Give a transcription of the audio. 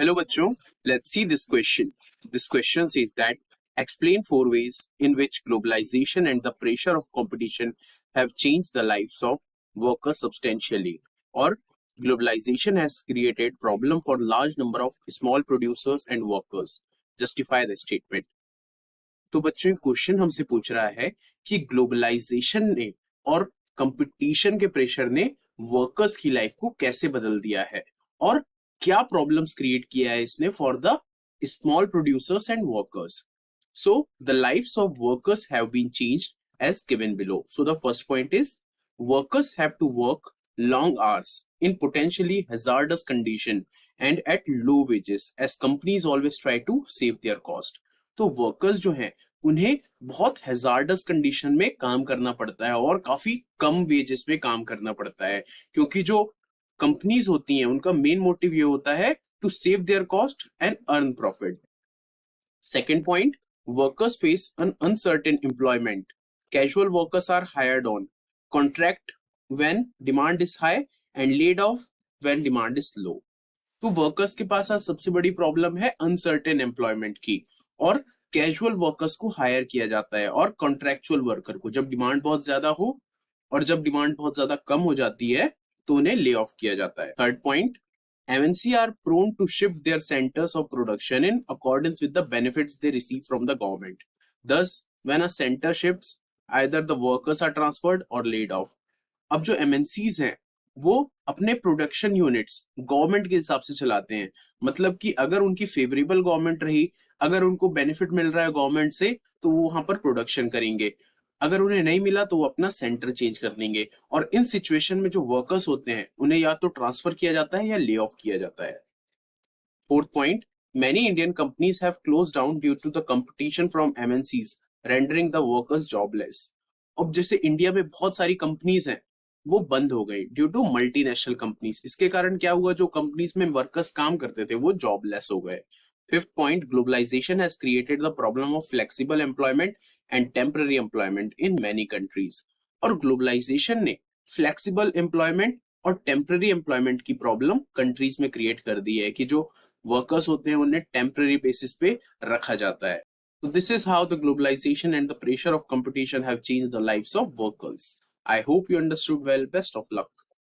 Hello बच्चों, let's see this question. This question says that explain four ways in which globalization and the pressure of competition have changed the lives of workers substantially. Or globalization has created problem for large number of small producers and workers. Justify the statement. तो बच्चों question हमसे पूछ रहा है कि globalisation ने और competition के प्रेशर ने वर्कर्स की लाइफ को कैसे बदल दिया है और क्या प्रॉब्लम्स क्रिएट किया है इसने for the small producers and workers. So the lives of workers have been changed as given below. So the first point is workers have to work long hours in potentially hazardous condition and at low wages as companies always try to save their cost. तो workers जो हैं उन्हें बहुत hazards condition में काम करना पड़ता है और काफी कम वेजेस में काम करना पड़ता है, क्योंकि जो कंपनीज होती हैं उनका मेन मोटिव ये होता है to save their cost and earn profit. Second point, workers face an uncertain employment. Casual workers are hired on contract when demand is high and laid off when demand is low. तो workers के पास आज सबसे बड़ी problem है uncertain employment की, और casual workers को higher किया जाता है और कॉन्ट्रैक्चुअल वर्कर को जब डिमांड बहुत ज्यादा हो और जब डिमांड बहुत ज्यादा कम हो जाती है तो उन्हें ले ऑफ किया जाता है. Third point, MNC are prone to shift their centers of production in accordance with the benefits they receive from the government. Thus, when a center shifts, either the workers are transferred or laid off. अब जो MNCs हैं वो अपने production units government के हिसाब से चलाते हैं. मतलब कि अगर उनकी फेवरेबल गवर्नमेंट रही, अगर उनको बेनिफिट मिल रहा है गवर्नमेंट से, तो वो वहां पर प्रोडक्शन करेंगे. अगर उन्हें नहीं मिला तो वो अपना सेंटर चेंज कर देंगे. और इन सिचुएशन में जो वर्कर्स होते हैं उन्हें या तो ट्रांसफर किया जाता है या ले ऑफ किया जाता है. Fourth point, many Indian companies have closed down due to the competition from MNCs, rendering the workers jobless. अब जैसे इंडिया में बहुत सारी कंपनीज हैं वो बंद हो गई ड्यू टू मल्टीनेशनल कंपनीज. इसके कारण क्या हुआ, जो कंपनीज में वर्कर्स काम करते थे वो जॉबलेस हो गए. Fifth point, globalisation has created the problem of flexible employment and temporary employment in many countries. और ग्लोबलाइजेशन ने फ्लेक्सिबल एम्प्लॉयमेंट और टेम्पररी एम्प्लॉयमेंट की प्रॉब्लम कंट्रीज में क्रिएट कर दी है कि जो वर्कर्स होते हैं उन्हें टेम्पररी बेसिस पे रखा जाता है. So this is how the globalization and the pressure of competition have changed the lives of workers. I hope you understood well. Best of luck.